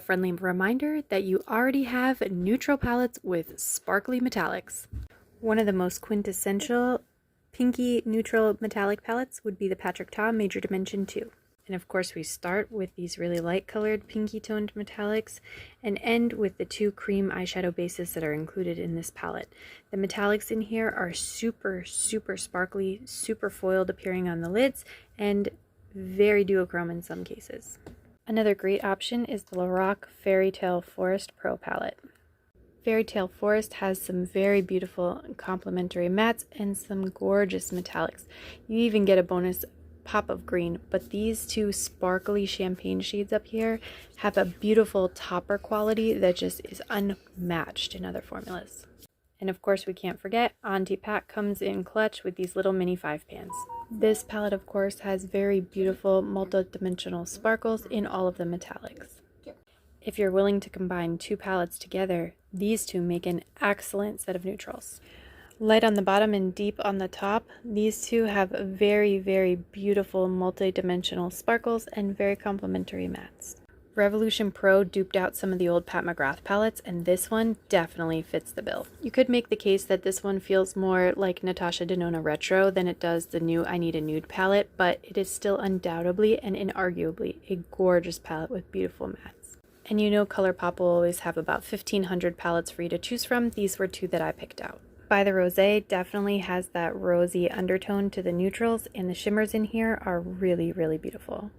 friendly reminder that you already have neutral palettes with sparkly metallics. One of the most quintessential pinky neutral metallic palettes would be the Patrick Ta Major Dimension 2. And of course we start with these really light colored pinky toned metallics and end with the two cream eyeshadow bases that are included in this palette. The metallics in here are super sparkly, super foiled appearing on the lids, and very duochrome in some cases. Another great option is the Lorac Fairy Tale Forest Pro palette. Fairy Tale Forest has some very beautiful complementary mattes and some gorgeous metallics. You even get a bonus pop of green, but these two sparkly champagne shades up here have a beautiful topper quality that just is unmatched in other formulas. And of course we can't forget, Auntie Pat comes in clutch with these little mini 5 pans. This palette of course has very beautiful multi-dimensional sparkles in all of the metallics. If you're willing to combine two palettes together, these two make an excellent set of neutrals. Light on the bottom and deep on the top, these two have very beautiful multi-dimensional sparkles and very complementary mattes. Revolution Pro duped out some of the old Pat McGrath palettes, and this one definitely fits the bill. You could make the case that this one feels more like Natasha Denona Retro than it does the new I Need a Nude palette, but it is still undoubtedly and inarguably a gorgeous palette with beautiful mattes. And you know ColourPop will always have about 1,500 palettes for you to choose from. These were two that I picked out. By the Rosé definitely has that rosy undertone to the neutrals, and the shimmers in here are really beautiful.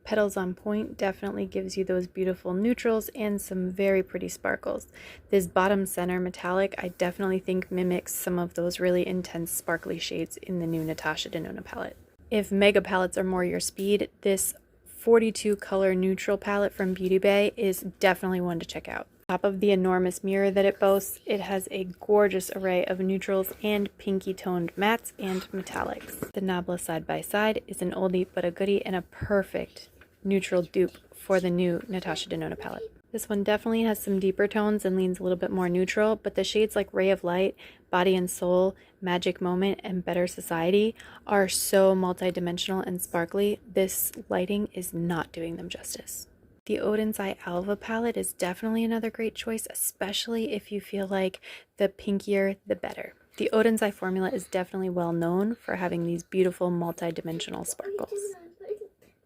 Petals on Point definitely gives you those beautiful neutrals and some very pretty sparkles. This bottom center metallic I definitely think mimics some of those really intense sparkly shades in the new Natasha Denona palette. If mega palettes are more your speed, this 42 color neutral palette from Beauty Bay is definitely one to check out. On top of the enormous mirror that it boasts, it has a gorgeous array of neutrals and pinky toned mattes and metallics. The Nabla side by side is an oldie but a goodie and a perfect neutral dupe for the new Natasha Denona palette. This one definitely has some deeper tones and leans a little bit more neutral, but the shades like Ray of Light, Body and Soul, Magic Moment, and Better Society are so multi-dimensional and sparkly, this lighting is not doing them justice. The Odin's Eye Alva palette is definitely another great choice, especially if you feel like the pinkier the better. The Odin's Eye formula is definitely well known for having these beautiful multi-dimensional sparkles.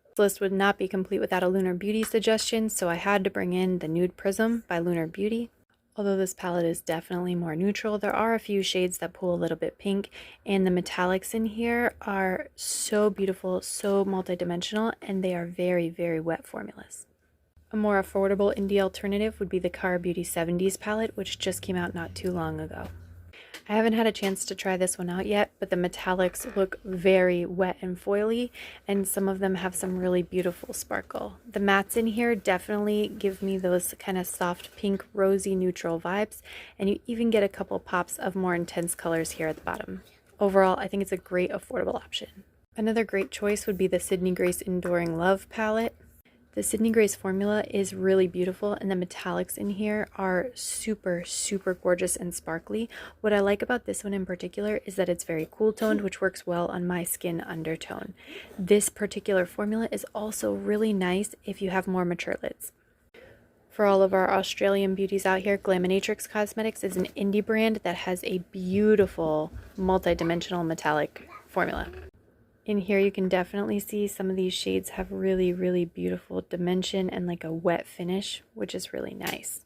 This list would not be complete without a Lunar Beauty suggestion, so I had to bring in the Nude Prism by Lunar Beauty. Although this palette is definitely more neutral, there are a few shades that pull a little bit pink, and the metallics in here are so beautiful, so multi-dimensional, and they are very wet formulas. A more affordable indie alternative would be the Cara Beauty 70s palette, which just came out not too long ago. I haven't had a chance to try this one out yet, but the metallics look very wet and foily, and some of them have some really beautiful sparkle. The mattes in here definitely give me those kind of soft pink rosy neutral vibes, and you even get a couple pops of more intense colors here at the bottom. Overall, I think it's a great affordable option. Another great choice would be the Sydney Grace Enduring Love palette. The Sydney Grace formula is really beautiful, and the metallics in here are super gorgeous and sparkly. What I like about this one in particular is that it's very cool toned, which works well on my skin undertone. This particular formula is also really nice if you have more mature lids. For all of our Australian beauties out here, Glaminatrix Cosmetics is an indie brand that has a beautiful multi-dimensional metallic formula. In here you can definitely see some of these shades have really beautiful dimension and like a wet finish, which is really nice.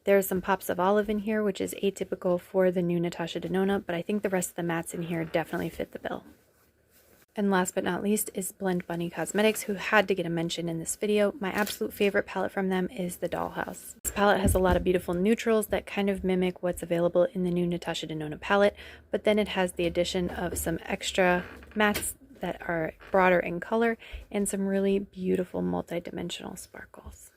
There are some pops of olive in here, which is atypical for the new Natasha Denona, but I think the rest of the mattes in here definitely fit the bill. And last but not least is Blend Bunny Cosmetics, who had to get a mention in this video. My absolute favorite palette from them is the Dollhouse. This palette has a lot of beautiful neutrals that kind of mimic what's available in the new Natasha Denona palette, but then it has the addition of some extra mattes that are broader in color and some really beautiful multi-dimensional sparkles.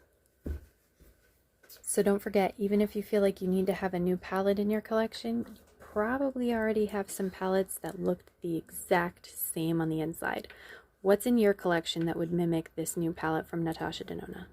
So don't forget, even if you feel like you need to have a new palette in your collection, you probably already have some palettes that look the exact same on the inside. What's in your collection that would mimic this new palette from Natasha Denona?